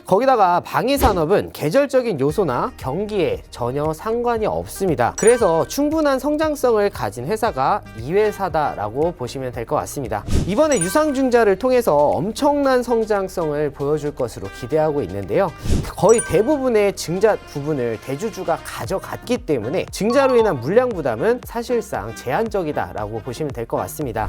거기다가 방위산업은 계절적인 요소나 경기에 전혀 상관이 없습니다. 그래서 충분한 성장성을 가진 회사가 이 회사다라고 보시면 될 것 같습니다. 이번에 유상증자를 통해서 엄청난 성장성을 보여줄 것으로 기대하고 있는데요. 거의 대부분의 증자 부분을 대주주가 가져갔기 때문에 증자로 인한 물량 부담은 사실상 제한적이다라고 보시면 될 것 같습니다.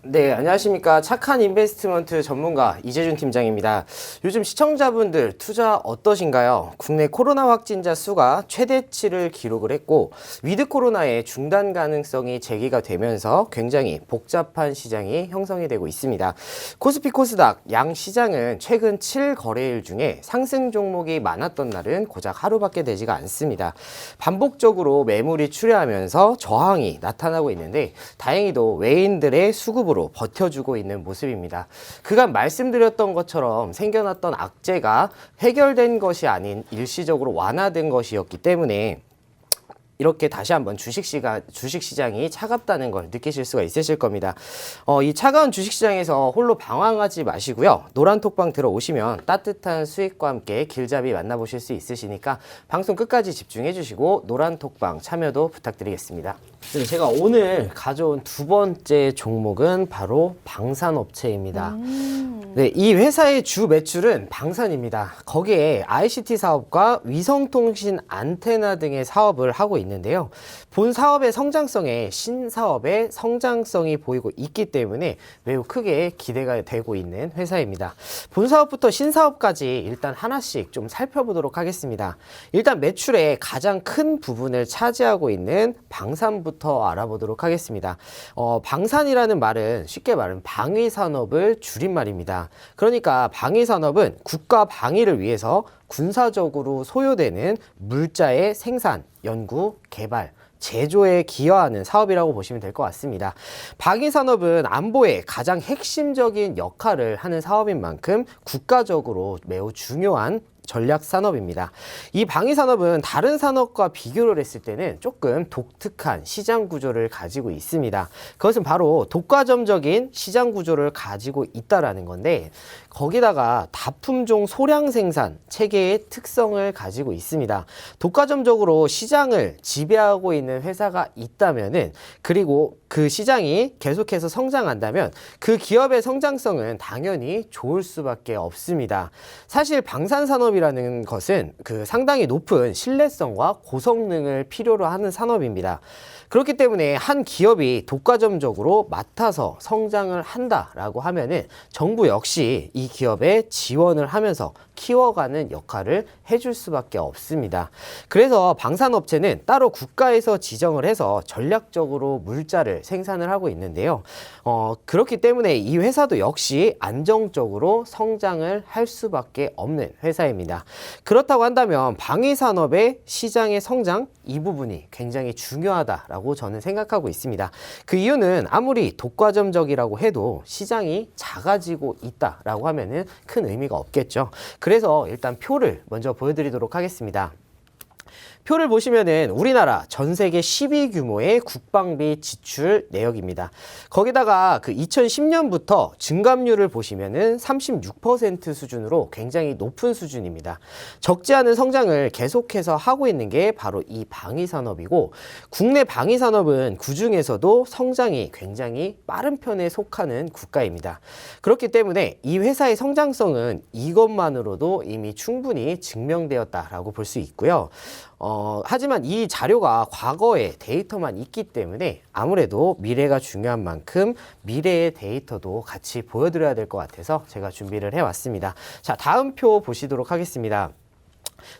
네, 안녕하십니까. 착한 인베스트먼트 전문가 이재준 팀장입니다. 요즘 시청자분들 투자 어떠신가요? 국내 코로나 확진자 수가 최대치를 기록을 했고 위드 코로나의 중단 가능성이 제기가 되면서 굉장히 복잡한 시장이 형성이 되고 있습니다. 코스피 코스닥 양 시장은 최근 7거래일 중에 상승 종목이 많았던 날은 고작 하루밖에 되지가 않습니다. 반복적으로 매물이 출회하면서 저항이 나타나고 있는데 다행히도 외인들의 수급으로 버텨주고 있는 모습입니다. 그간 말씀드렸던 것처럼 생겨났던 악재가 해결된 것이 아닌 일시적으로 완화된 것이었기 때문에 이렇게 다시 한번 주식시장이 차갑다는 걸 느끼실 수가 있으실 겁니다. 이 차가운 주식시장에서 홀로 방황하지 마시고요. 노란톡방 들어오시면 따뜻한 수익과 함께 길잡이 만나보실 수 있으시니까 방송 끝까지 집중해 주시고 노란톡방 참여도 부탁드리겠습니다. 네, 제가 오늘 가져온 두 번째 종목은 바로 방산업체입니다. 네, 이 회사의 주 매출은 방산입니다. 거기에 ICT 사업과 위성통신 안테나 등의 사업을 하고 있는데요. 본 사업의 성장성에 신사업의 성장성이 보이고 있기 때문에 매우 크게 기대가 되고 있는 회사입니다. 본 사업부터 신사업까지 일단 하나씩 좀 살펴보도록 하겠습니다. 일단 매출의 가장 큰 부분을 차지하고 있는 방산부터 알아보도록 하겠습니다. 방산이라는 말은 쉽게 말하면 방위산업을 줄인 말입니다. 그러니까 방위산업은 국가 방위를 위해서 군사적으로 소요되는 물자의 생산, 연구, 개발, 제조에 기여하는 사업이라고 보시면 될 것 같습니다. 방위산업은 안보에 가장 핵심적인 역할을 하는 사업인 만큼 국가적으로 매우 중요한 전략 산업입니다. 이 방위산업은 다른 산업과 비교를 했을 때는 조금 독특한 시장 구조를 가지고 있습니다. 그것은 바로 독과점적인 시장 구조를 가지고 있다라는 건데 거기다가 다품종 소량 생산 체계의 특성을 가지고 있습니다. 독과점적으로 시장을 지배하고 있는 회사가 있다면은 그리고 그 시장이 계속해서 성장한다면 그 기업의 성장성은 당연히 좋을 수밖에 없습니다. 사실 방산산업이라는 것은 상당히 높은 신뢰성과 고성능을 필요로 하는 산업입니다. 그렇기 때문에 한 기업이 독과점적으로 맡아서 성장을 한다라고 하면은 정부 역시 이 기업에 지원을 하면서 키워가는 역할을 해줄 수밖에 없습니다. 그래서 방산업체는 따로 국가에서 지정을 해서 전략적으로 물자를 생산을 하고 있는데요. 그렇기 때문에 이 회사도 역시 안정적으로 성장을 할 수밖에 없는 회사입니다. 그렇다고 한다면 방위산업의 시장의 성장 이 부분이 굉장히 중요하다라고 저는 생각하고 있습니다. 그 이유는 아무리 독과점적이라고 해도 시장이 작아지고 있다라고 하면은 큰 의미가 없겠죠. 그래서 일단 표를 먼저 보여드리도록 하겠습니다. 표를 보시면은 우리나라 전 세계 10위 규모의 국방비 지출 내역입니다. 거기다가 2010년부터 증감률을 보시면은 36% 수준으로 굉장히 높은 수준입니다. 적지 않은 성장을 계속해서 하고 있는 게 바로 이 방위산업이고 국내 방위산업은 그중에서도 성장이 굉장히 빠른 편에 속하는 국가입니다. 그렇기 때문에 이 회사의 성장성은 이것만으로도 이미 충분히 증명되었다라고 볼 수 있고요. 하지만 이 자료가 과거의 데이터만 있기 때문에 아무래도 미래가 중요한 만큼 미래의 데이터도 같이 보여드려야 될 것 같아서 제가 준비를 해왔습니다. 자, 다음 표 보시도록 하겠습니다.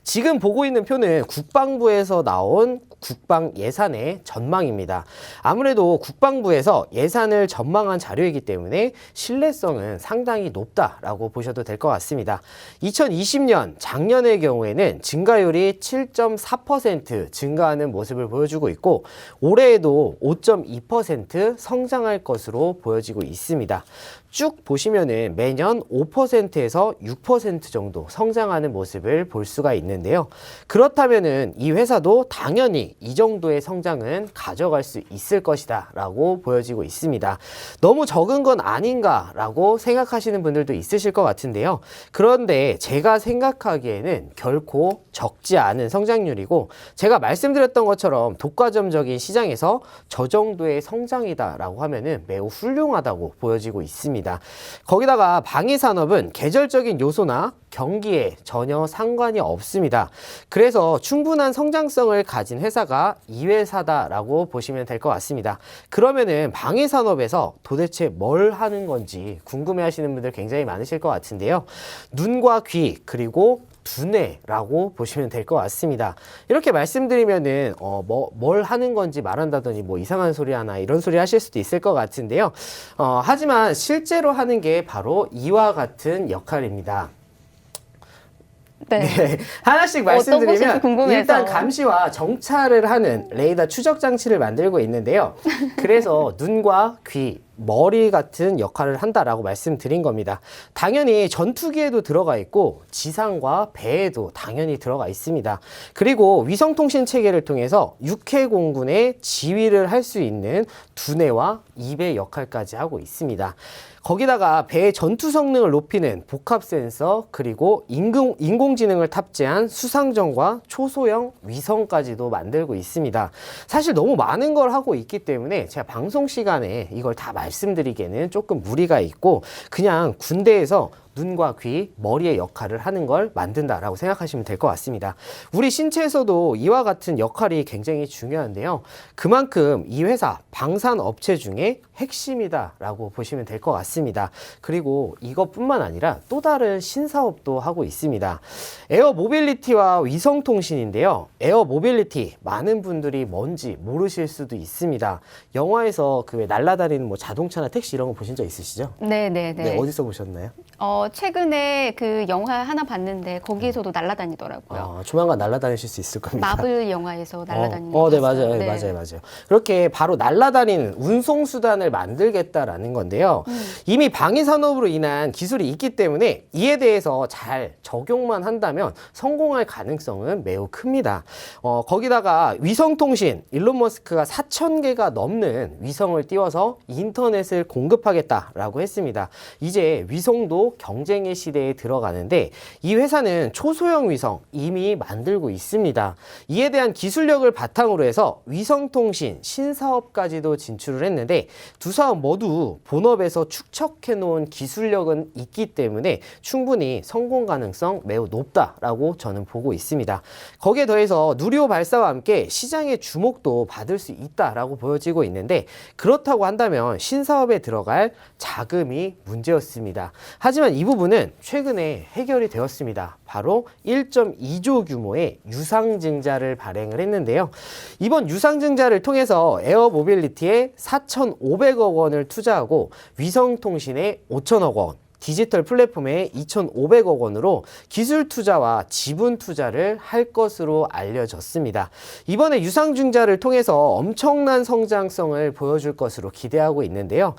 지금 보고 있는 표는 국방부에서 나온 국방 예산의 전망입니다. 아무래도 국방부에서 예산을 전망한 자료이기 때문에 신뢰성은 상당히 높다라고 보셔도 될 것 같습니다. 2020년 작년의 경우에는 증가율이 7.4% 증가하는 모습을 보여주고 있고 올해에도 5.2% 성장할 것으로 보여지고 있습니다. 쭉 보시면은 매년 5%에서 6% 정도 성장하는 모습을 볼 수가 있는데요. 그렇다면은 이 회사도 당연히 이 정도의 성장은 가져갈 수 있을 것이다 라고 보여지고 있습니다. 너무 적은 건 아닌가라고 생각하시는 분들도 있으실 것 같은데요. 그런데 제가 생각하기에는 결코 적지 않은 성장률이고, 제가 말씀드렸던 것처럼 독과점적인 시장에서 저 정도의 성장이다라고 하면은 매우 훌륭하다고 보여지고 있습니다. 거기다가 방위산업은 계절적인 요소나 경기에 전혀 상관이 없습니다. 그래서 충분한 성장성을 가진 회사가 이 회사다라고 보시면 될 것 같습니다. 그러면은 방위산업에서 도대체 뭘 하는 건지 궁금해 하시는 분들 굉장히 많으실 것 같은데요. 눈과 귀 그리고 두뇌라고 보시면 될 것 같습니다. 이렇게 말씀드리면은 뭘 하는 건지 말한다더니 뭐 이상한 소리 하나 이런 소리 하실 수도 있을 것 같은데요. 하지만 실제로 하는 게 바로 이와 같은 역할입니다. 네. 네, 하나씩 말씀드리면 일단 감시와 정찰을 하는 레이더 추적 장치를 만들고 있는데요. 그래서 눈과 귀, 머리 같은 역할을 한다라고 말씀드린 겁니다. 당연히 전투기에도 들어가 있고 지상과 배에도 당연히 들어가 있습니다. 그리고 위성통신 체계를 통해서 육해공군의 지휘를 할 수 있는 두뇌와 입의 역할까지 하고 있습니다. 거기다가 배의 전투 성능을 높이는 복합 센서, 그리고 인공지능을 탑재한 수상정과 초소형 위성까지도 만들고 있습니다. 사실 너무 많은 걸 하고 있기 때문에 제가 방송 시간에 이걸 다 말씀드리기에는 조금 무리가 있고, 그냥 군대에서 눈과 귀, 머리의 역할을 하는 걸 만든다라고 생각하시면 될 것 같습니다. 우리 신체에서도 이와 같은 역할이 굉장히 중요한데요. 그만큼 이 회사 방산업체 중에 핵심이다라고 보시면 될 것 같습니다. 그리고 이것뿐만 아니라 또 다른 신사업도 하고 있습니다. 에어 모빌리티와 위성통신인데요. 에어 모빌리티, 많은 분들이 뭔지 모르실 수도 있습니다. 영화에서 그 왜 날아다니는 뭐 자동차나 택시 이런 거 보신 적 있으시죠? 네네네. 네, 어디서 보셨나요? 최근에 그 영화 하나 봤는데 거기에서도 날아다니더라고요. 조만간 날아다니실 수 있을 겁니다. 마블 영화에서 날아다니는 거 네, 맞아요. 봤어요. 네, 맞아요. 그렇게 바로 날아다니는 운송수단을 만들겠다라는 건데요. 이미 방위산업으로 인한 기술이 있기 때문에 이에 대해서 잘 적용만 한다면 성공할 가능성은 매우 큽니다. 거기다가 위성통신, 일론 머스크가 4,000개가 넘는 위성을 띄워서 인터넷을 공급하겠다라고 했습니다. 이제 위성도 경쟁의 시대에 들어가는데, 이 회사는 초소형 위성 이미 만들고 있습니다. 이에 대한 기술력을 바탕으로 해서 위성통신 신사업까지도 진출을 했는데, 두 사업 모두 본업에서 축적해 놓은 기술력은 있기 때문에 충분히 성공 가능성 매우 높다라고 저는 보고 있습니다. 거기에 더해서 누리호 발사와 함께 시장의 주목도 받을 수 있다라고 보여지고 있는데, 그렇다고 한다면 신사업에 들어갈 자금이 문제였습니다. 하지만 이 부분은 최근에 해결이 되었습니다. 바로 1.2조 규모의 유상증자를 발행을 했는데요. 이번 유상증자를 통해서 에어 모빌리티에 4,500억 원을 투자하고 위성통신에 5천억 원, 디지털 플랫폼에 2,500억 원으로 기술 투자와 지분 투자를 할 것으로 알려졌습니다. 이번에 유상증자를 통해서 엄청난 성장성을 보여줄 것으로 기대하고 있는데요.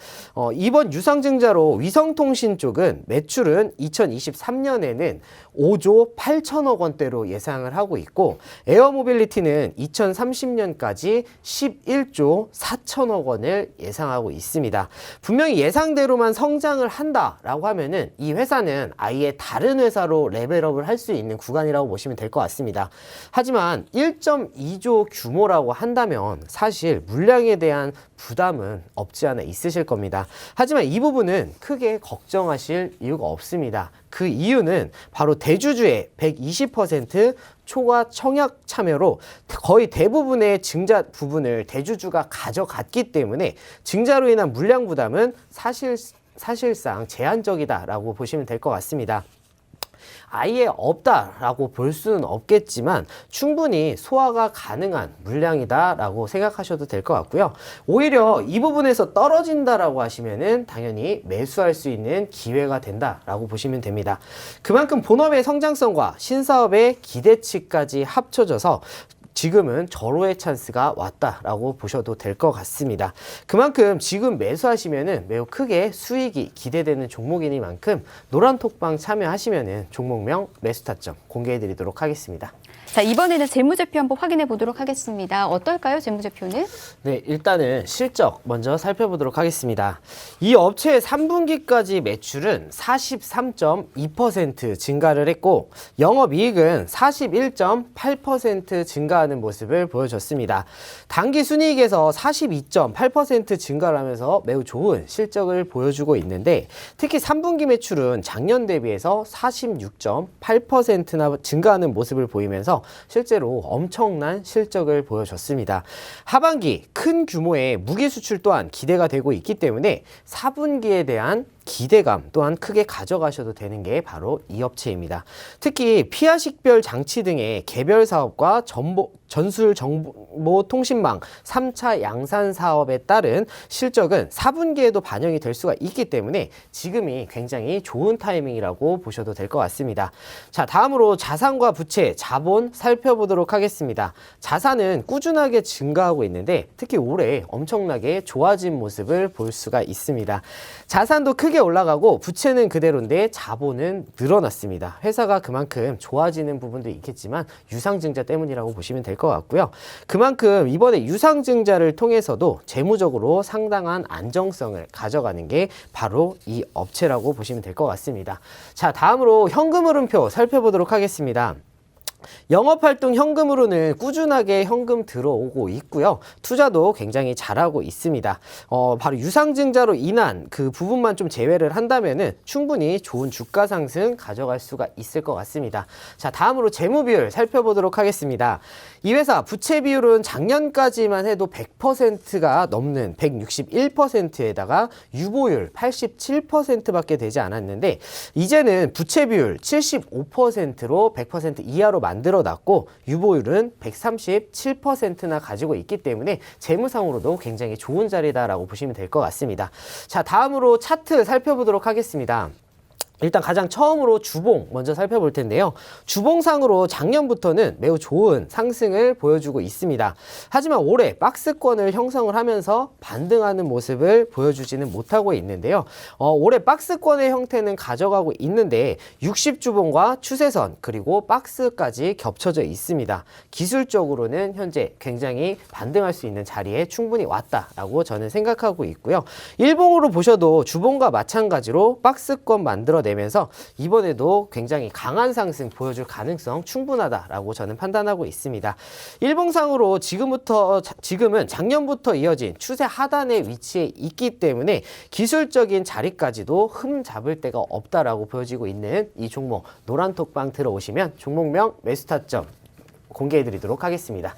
이번 유상증자로 위성통신 쪽은 매출은 2023년에는 5조 8천억 원대로 예상을 하고 있고, 에어모빌리티는 2030년까지 11조 4천억 원을 예상하고 있습니다. 분명히 예상대로만 성장을 한다라고 하면은 이 회사는 아예 다른 회사로 레벨업을 할 수 있는 구간이라고 보시면 될 것 같습니다. 하지만 1.2조 규모라고 한다면 사실 물량에 대한 부담은 없지 않아 있으실 겁니다. 하지만 이 부분은 크게 걱정하실 이유가 없습니다. 그 이유는 바로 대주주의 120% 초과 청약 참여로 거의 대부분의 증자 부분을 대주주가 가져갔기 때문에 증자로 인한 물량 부담은 사실상 제한적이다라고 보시면 될 것 같습니다. 아예 없다라고 볼 수는 없겠지만 충분히 소화가 가능한 물량이다라고 생각하셔도 될 것 같고요. 오히려 이 부분에서 떨어진다라고 하시면은 당연히 매수할 수 있는 기회가 된다라고 보시면 됩니다. 그만큼 본업의 성장성과 신사업의 기대치까지 합쳐져서 지금은 절호의 찬스가 왔다라고 보셔도 될 것 같습니다. 그만큼 지금 매수하시면은 매우 크게 수익이 기대되는 종목이니만큼 노란톡방 참여하시면은 종목명 매수 타점 공개해 드리도록 하겠습니다. 자, 이번에는 재무제표 한번 확인해 보도록 하겠습니다. 어떨까요, 재무제표는? 네, 일단은 실적 먼저 살펴보도록 하겠습니다. 이 업체의 3분기까지 매출은 43.2% 증가를 했고 영업이익은 41.8% 증가하는 모습을 보여줬습니다. 당기순이익에서 42.8% 증가를 하면서 매우 좋은 실적을 보여주고 있는데 특히 3분기 매출은 작년 대비해서 46.8%나 증가하는 모습을 보이면서 실제로 엄청난 실적을 보여줬습니다. 하반기 큰 규모의 무기 수출 또한 기대가 되고 있기 때문에 4분기에 대한 기대감 또한 크게 가져가셔도 되는 게 바로 이 업체입니다. 특히 피하식별 장치 등의 개별 사업과 전술 정보 통신망 3차 양산 사업에 따른 실적은 4분기에도 반영이 될 수가 있기 때문에 지금이 굉장히 좋은 타이밍이라고 보셔도 될 것 같습니다. 자, 다음으로 자산과 부채, 자본 살펴보도록 하겠습니다. 자산은 꾸준하게 증가하고 있는데 특히 올해 엄청나게 좋아진 모습을 볼 수가 있습니다. 자산도 크게 올라가고 부채는 그대로인데 자본은 늘어났습니다. 회사가 그만큼 좋아지는 부분도 있겠지만 유상증자 때문이라고 보시면 될 것 같고요. 그만큼 이번에 유상증자를 통해서도 재무적으로 상당한 안정성을 가져가는 게 바로 이 업체라고 보시면 될 것 같습니다. 자, 다음으로 현금 흐름표 살펴보도록 하겠습니다. 영업활동 현금으로는 꾸준하게 현금 들어오고 있고요. 투자도 굉장히 잘하고 있습니다. 바로 유상증자로 인한 그 부분만 좀 제외를 한다면은 충분히 좋은 주가 상승 가져갈 수가 있을 것 같습니다. 자, 다음으로 재무 비율 살펴보도록 하겠습니다. 이 회사 부채 비율은 작년까지만 해도 100%가 넘는 161%에다가 유보율 87%밖에 되지 않았는데 이제는 부채 비율 75%로 100% 이하로 만들어놨고 유보율은 137%나 가지고 있기 때문에 재무상으로도 굉장히 좋은 자리다라고 보시면 될 것 같습니다. 자, 다음으로 차트 살펴보도록 하겠습니다. 일단 가장 처음으로 주봉 먼저 살펴볼 텐데요. 주봉상으로 작년부터는 매우 좋은 상승을 보여주고 있습니다. 하지만 올해 박스권을 형성을 하면서 반등하는 모습을 보여주지는 못하고 있는데요. 올해 박스권의 형태는 가져가고 있는데 60주봉과 추세선 그리고 박스까지 겹쳐져 있습니다. 기술적으로는 현재 굉장히 반등할 수 있는 자리에 충분히 왔다라고 저는 생각하고 있고요. 일봉으로 보셔도 주봉과 마찬가지로 박스권 만들어내 면서 이번에도 굉장히 강한 상승 보여줄 가능성 충분하다라고 저는 판단하고 있습니다. 일봉상으로 지금은 작년부터 이어진 추세 하단의 위치에 있기 때문에 기술적인 자리까지도 흠 잡을 데가 없다라고 보여지고 있는 이 종목 노란톡방 들어오시면 종목명 매수 타점 공개해 드리도록 하겠습니다.